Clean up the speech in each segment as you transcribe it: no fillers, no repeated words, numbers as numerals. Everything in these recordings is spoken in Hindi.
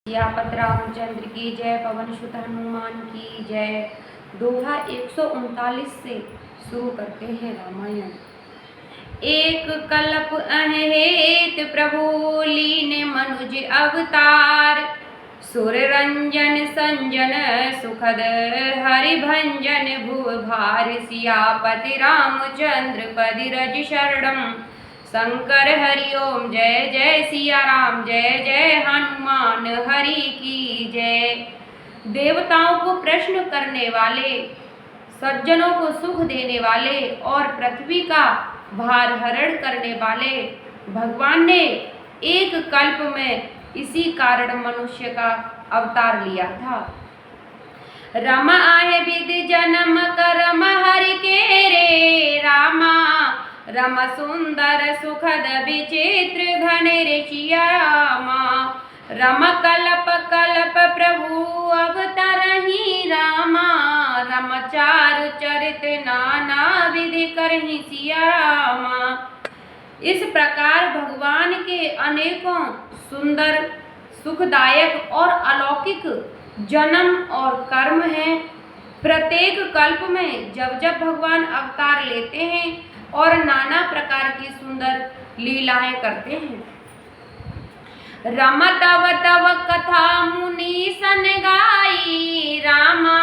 सियापत रामचंद्र की जय। पवन सुत हनुमान की जय। दोहा 139 से शुरू करते हैं रामायण। एक कल्प अहेत प्रभु लीन मनुज अवतार, सुर रंजन संजन सुखद हरिभंजन भुव भार, सियापति रामचंद्र पदि रज शरणम शंकर हरि ओम। जय जय सिया राम, जय जय हनुमान हरि की जय। देवताओं को प्रश्न करने वाले, सज्जनों को सुख देने वाले और पृथ्वी का भार हरण करने वाले भगवान ने एक कल्प में इसी कारण मनुष्य का अवतार लिया था। रम आहे विधि जन्म करम हरि के रे रामा, रम सुंदर सुखद विचित्र घने रे सिया रामा। रम कल्प कल्प प्रभु अवतरहि रामा, रम चारु चरित नाना विधि करहि सिया रामा। इस प्रकार भगवान के अनेकों सुंदर सुखदायक और अलौकिक जन्म और कर्म हैं। प्रत्येक कल्प में जब जब भगवान अवतार लेते हैं और नाना प्रकार की सुंदर लीलाएं करते हैं। रम तव तव कथा मुनि सन गाई रामा,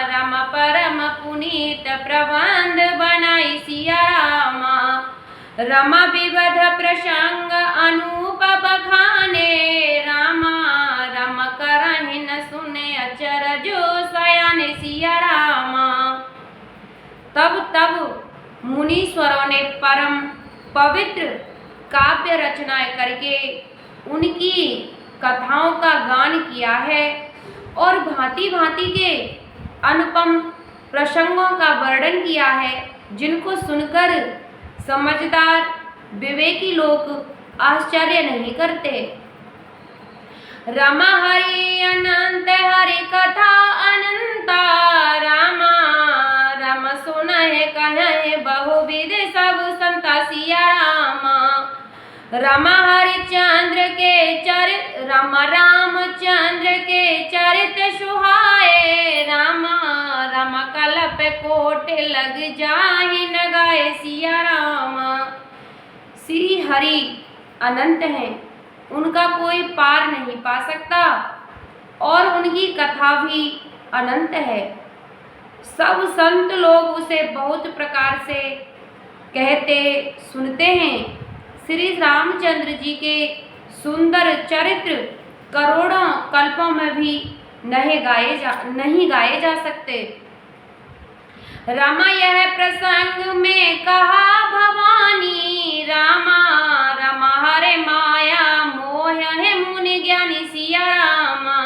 रम परम पुनीत प्रबंध बनाई सिया रामा। रम विविध प्रसंग अनूप बखाने रामा, रम करहि न सुने अचरजो सयाने सिया रामा। तब मुनीश्वरों ने परम पवित्र काव्य रचनाएं करके उनकी कथाओं का गान किया है और भांति भांति के अनुपम प्रसंगों का वर्णन किया है, जिनको सुनकर समझदार विवेकी लोग आश्चर्य नहीं करते। रमा हरि अनंत हरि कथा अनंता रामा, रम सुनहि कहे बहुविध सब संता सिया रामा। रमा हरिचंद्र के चरित, रम रामचंद्र के चरित सुहाए रामा, रम कल्प कोट लग जाहि न गाए सिया रामा। श्री हरि अनंत हैं, उनका कोई पार नहीं पा सकता और उनकी कथा भी अनंत है। सब संत लोग उसे बहुत प्रकार से कहते सुनते हैं। श्री रामचंद्र जी के सुंदर चरित्र करोड़ों कल्पों में भी नहीं गाए जा सकते। रामा यह प्रसंग में कहा भवानी रामा, रमा हरे माया मोह है मुनि ज्ञानी सिया रामा।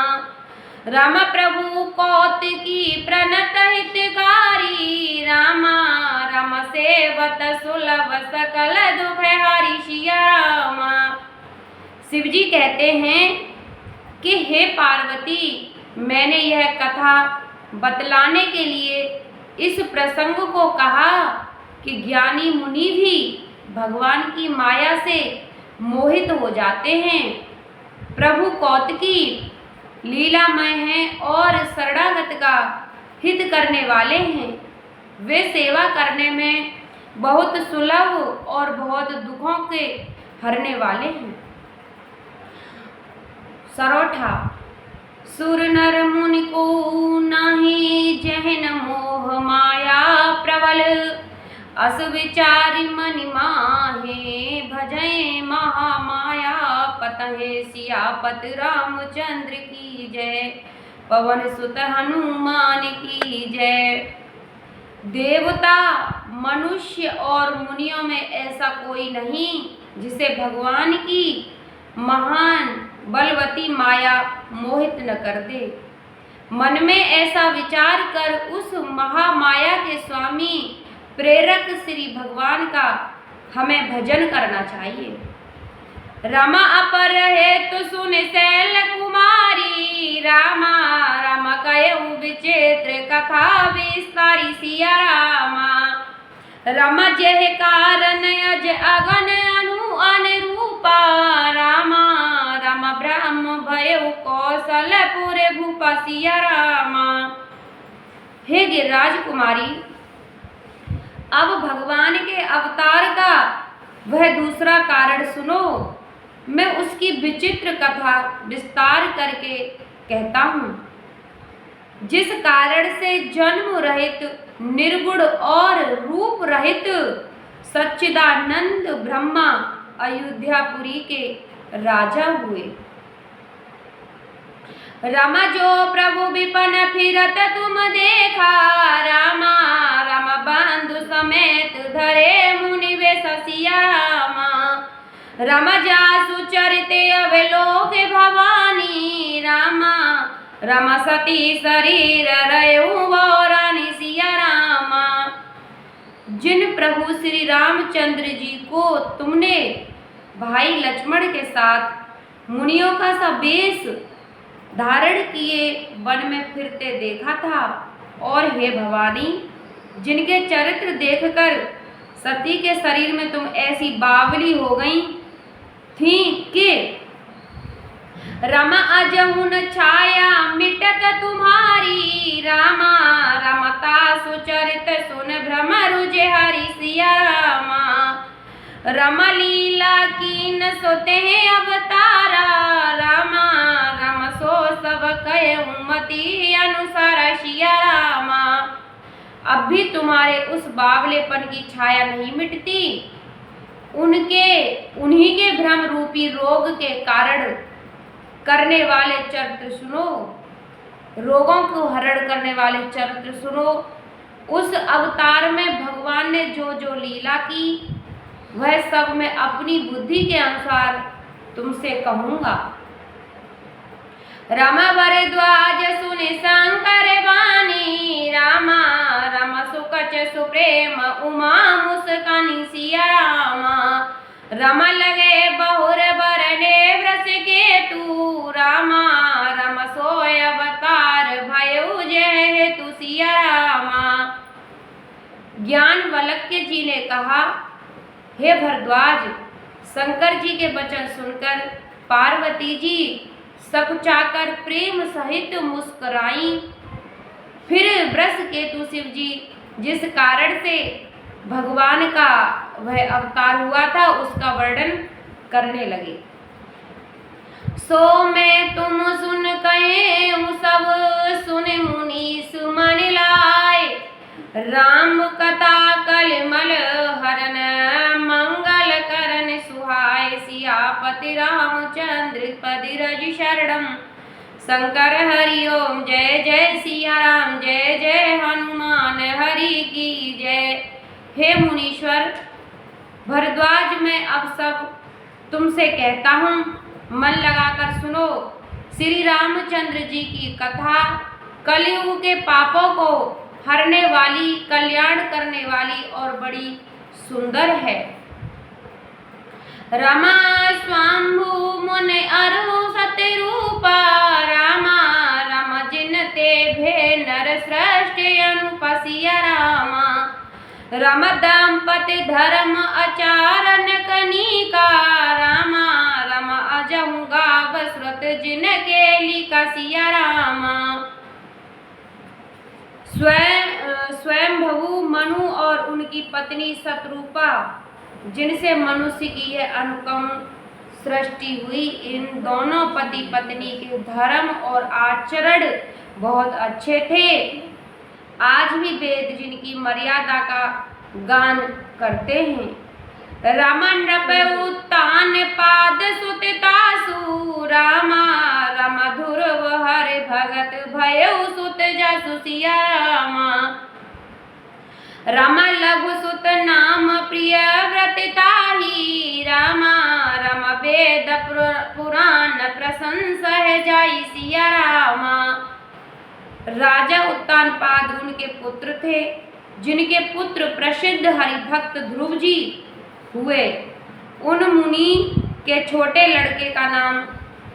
रम प्रभु कौतिकी प्रणत हितकारी रामा, रम सेवत सुलभ सकल दुख हारी सिया रामा। शिव जी कहते हैं कि हे पार्वती, मैंने यह कथा बतलाने के लिए इस प्रसंग को कहा कि ज्ञानी मुनि भी भगवान की माया से मोहित हो जाते हैं। प्रभु कौतिकी लीलामय हैं और शरणागत का हित करने वाले हैं। वे सेवा करने में बहुत सुलभ और बहुत दुखों के हरने वाले हैं। सरोठा। सुर नर मुनि को नाही जहन मोह माया प्रबल, अस विचारि मनि माहे भजय महामाया पतहे सियापत रामचंद्र की जय। पवन सुत हनुमान की जय। देवता, मनुष्य और मुनियों में ऐसा कोई नहीं जिसे भगवान की महान बलवती माया मोहित न कर दे। मन में ऐसा विचार कर उस महामाया के स्वामी प्रेरक श्री भगवान का हमें भजन करना चाहिए। रमा अपर है तो सुन शैल कुमारी रामा, रमा कयऊ विचित्र कथा विस्तारी सिया रामा। रमा जह कारण अज अगन अनु अनुरूपा रामा, राम ब्रह्म भयउ कौशलपुर भूप सिया रामा। हे गिरिराज कुमारी, अब भगवान के अवतार का वह दूसरा कारण सुनो। मैं उसकी विचित्र कथा विस्तार करके कहता हूँ। जिस कारण से जन्म रहित, निर्गुण और रूप रहित सच्चिदानंद ब्रह्मा अयोध्यापुरी के राजा हुए। रमा जो प्रभु विपन फिरत तुम देखा, रामा राम बंधु समेत धरे मुनि वेश सिया रामा। रम जासु चरिते अवलोक भवानी, रामा रम सती शरीर रयु रानी सिया रामा। जिन प्रभु श्री रामचंद्र जी को तुमने भाई लक्ष्मण के साथ मुनियों का सा वेश धारण किए वन में फिरते देखा था, और हे भवानी, जिनके चरित्र देखकर सती के शरीर में तुम ऐसी बावली हो गई थी कि रमा अजहुन छाया मिटत तुम्हारी, रामा रमता सुचरित सुन भ्रम रुझे हरि सिया रामा। रम लीला कीन सोते अवतारा, रामा रम सो सब कय उमति अनुसार सिया रामा। अब भी तुम्हारे उस बावलेपन की छाया नहीं मिटती। उन्हीं के भ्रम रूपी रोग के कारण करने वाले चरित्र सुनो, रोगों को हरण करने वाले चरित्र सुनो। उस अवतार में भगवान ने जो जो लीला की, वह सब मैं अपनी बुद्धि के अनुसार तुमसे कहूँगा। रमा भरद्वाज सुनि शंकर वाणी, रामा रम सुकच सुप्रेम उमा मुस्कानी सिया रामा। रम लगे बहुर बरने व्रस के तू, रामा रम सोय अवतार भयउ जय हेतु सिया रामा। ज्ञान वल्क्य जी ने कहा, हे भरद्वाज, शंकर जी के वचन सुनकर पार्वती जी सकुचाकर प्रेम सहित मुस्कुराई। फिर वृष केतु शिव जी जिस कारण से भगवान का वह अवतार हुआ था, उसका वर्णन करने लगे। सो मैं तुम सुन कहे सब सुन मुनि सुमन लाए, राम कथा कलमल हरन मंगल करन सुहाय। सियापति रामचंद्र पति रज शरणम, शंकर हरि ओम जय जय सिया राम, जय जय हनुमान हरि की जय। हे मुनीश्वर भरद्वाज, मैं अब सब तुमसे कहता हूँ, मन लगाकर सुनो। श्री रामचंद्र जी की कथा कलयुग के पापों को हरने वाली, कल्याण करने वाली और बड़ी सुंदर है। रमा स्वाम्भु मुनि अरु सति रूपा, रामा रम जिन ते भे नर सृष्टि अनुप सिया रामा। रम दंपति धर्म आचरण कनिका, रामा रम अजहु गाव श्रुत जिन के लिखा सिया रामा। स्वयंभू मनु और उनकी पत्नी शत्रुपा, जिनसे मनुष्य की यह अनुपम सृष्टि हुई, इन दोनों पति पत्नी के धर्म और आचरण बहुत अच्छे थे। आज भी वेद जिनकी मर्यादा का गान करते हैं। रमन उत्तान पाद सुततासु, रामा रम ध्रुव हरि भगत भयउ सुत जसु सिया रामा। रम लघु सुत नाम प्रिय व्रत ताही, रामा रम वेद पुराण प्रशंसा है जाई सिया रामा। राजा उत्तानपाद उनके पुत्र थे, जिनके पुत्र प्रसिद्ध हरिभक्त ध्रुव जी हुए। उन मुनि के छोटे लड़के का नाम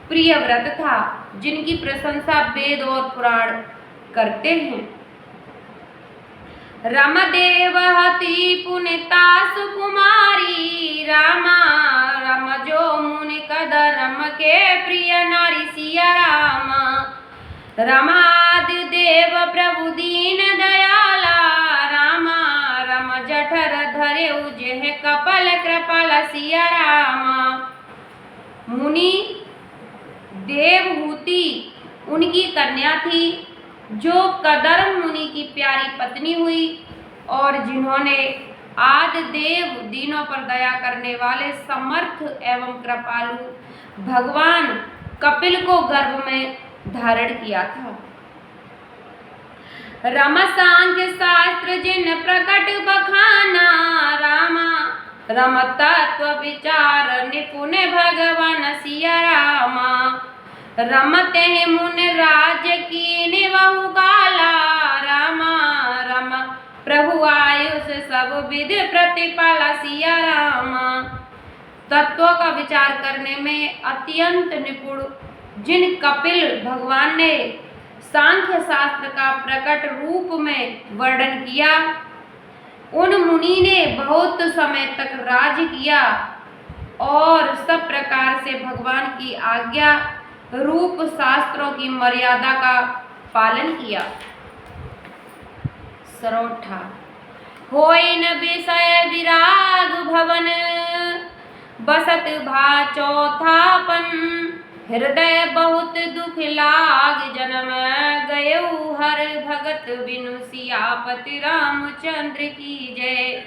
प्रियव्रत था, जिनकी प्रशंसा वेद और पुराण करते हैं। रमदेवहति पुनिता सुकुमारी रामा रम जो मुनि कदरम के प्रिय नारी सिया रामा रमादि देव प्रभु दीन दयाला रामा रम जठर धरे उजे कपल कृपाल सिया रामा। मुनि देवहूति उनकी कन्या थी जो कदर्म मुनि की प्यारी पत्नी हुई और जिन्होंने आदि देव दीनों पर दया करने वाले समर्थ एवं कृपालु भगवान कपिल को गर्भ में धारण किया था। रम सांख्य शास्त्र जिन प्रकट बखाना रामा रम तत्व विचार निपुण भगवान सिया रामा रमते मुन राज की निवहु गाला रामा रम प्रभु आयुष सब विध प्रतिपाला सिया रामा। तत्वों का विचार करने में अत्यंत निपुण जिन कपिल भगवान ने सांख्य शास्त्र का प्रकट रूप में वर्णन किया, उन मुनि ने बहुत समय तक राज किया और सब प्रकार से भगवान की आज्ञा रूप शास्त्रों की मर्यादा का पालन किया। सरोठा होई न विषय विराग भवन बसत भा चौथापन हृदय बहुत दुख लाग जन्म गयऊ हर भगत बिनु सियापति रामचंद्र की जय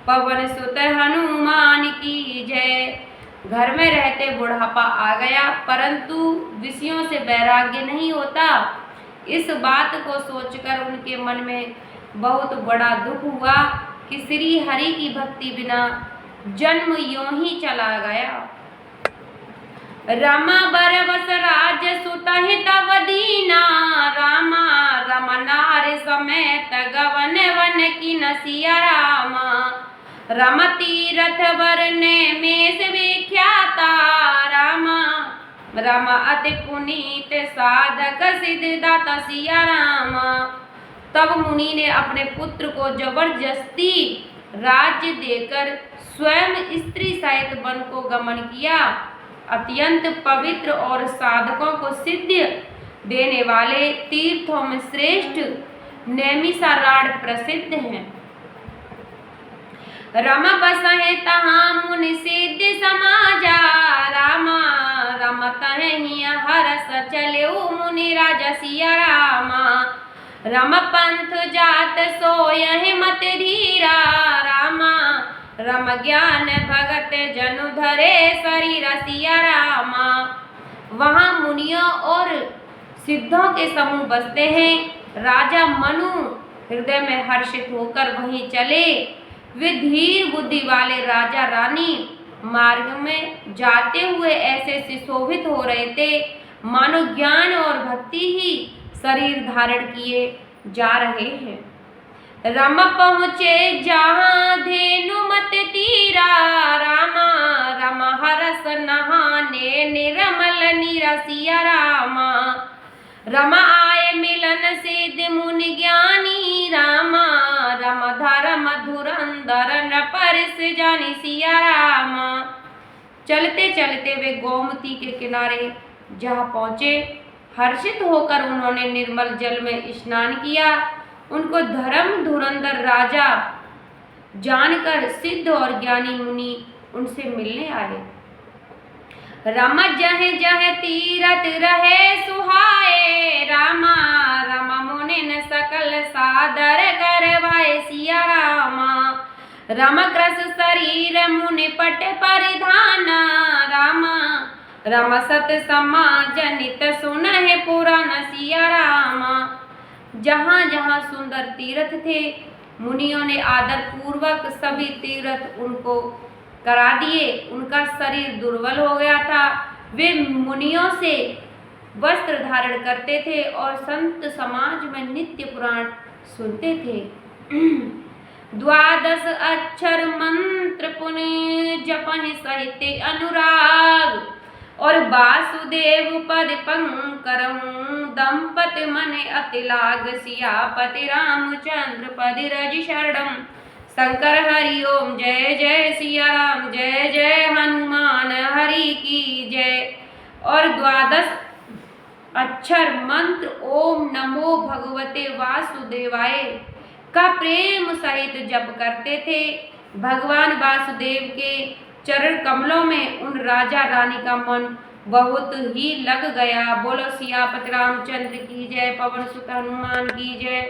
पवन सुत हनुमान की जय। घर में रहते बुढ़ापा आ गया परंतु विषयों से वैराग्य नहीं होता। इस बात को सोचकर उनके मन में बहुत बड़ा दुख हुआ कि श्री हरि की भक्ति बिना जन्म यों ही चला गया। रमा बरबस राज सुतहि तव दीना रामा रमनार समेत गवन वन की नसिया रामा रम तीरथ वरने में से विख्याता रामा रम अति पुनीत साधक सिद्धदाता सिया रामा। तब मुनि ने अपने पुत्र को जबरदस्ती राज्य देकर स्वयं स्त्री सहित वन को गमन किया। अत्यंत पवित्र और साधकों को सिद्धि देने वाले तीर्थों में श्रेष्ठ नैमिषारण्य प्रसिद्ध हैं। रम बसहे तहाँ मुनि सिद्धि समाजा रामा रम तहि हरस चलेऊ मुनि राजा सिया रामा रम पंथ जात सोयहि मत धीरा रामा रम ज्ञान भगत जनु धरे शरीर सिया रामा। वहाँ मुनियों और सिद्धों के समूह बसते हैं। राजा मनु हृदय में हर्षित होकर वहीं चले। वे धीर बुद्धि वाले राजा रानी मार्ग में जाते हुए ऐसे सुशोभित हो रहे थे मानो ज्ञान और भक्ति ही शरीर धारण किए जा रहे हैं। रम पहुँचे जहाँ धेनु मत तीरा रामा रम हरस नहाने निर्मल निरसिया रामा रम आए मिलन सिद्ध मुनि ज्ञानी रामा रम धर्म धुरंधर नरपरिस जानी सिया रामा। चलते चलते वे गोमती के किनारे जहाँ पहुँचे हर्षित होकर उन्होंने निर्मल जल में स्नान किया। उनको धर्म धुरंधर राजा जानकर सिद्ध और ज्ञानी मुनि उनसे मिलने आए। रम जह जह तीरथ रहे सुहाए रामा रम मुनिन सकल सादर करवाए सिया रामा रम कृस शरीर मुनि पट परिधाना रामा रम सत समाजनित सुनहि पुराण सिया रामा। जहाँ जहाँ सुंदर तीर्थ थे मुनियों ने आदर पूर्वक सभी तीर्थ उनको करा दिए। उनका शरीर दुर्बल हो गया था। वे मुनियों से वस्त्र धारण करते थे और संत समाज में नित्य पुराण सुनते थे। द्वादश अक्षर मंत्र पुण्य जपहि सहित अनुराग और वासुदेव पद पंकरहूँ दंपति मने अति लाग सियापति रामचंद्र पद रज शरणम। शंकर हरि ओम जय जय सिया राम जय जय हनुमान हरि की जय। और 12 अक्षर मंत्र ओम नमो भगवते वासुदेवाय का प्रेम सहित जप करते थे। भगवान वासुदेव के चरण कमलों में उन राजा रानी का मन बहुत ही लग गया। बोलो सियापति रामचंद्र की जय, पवन सुत हनुमान की जय।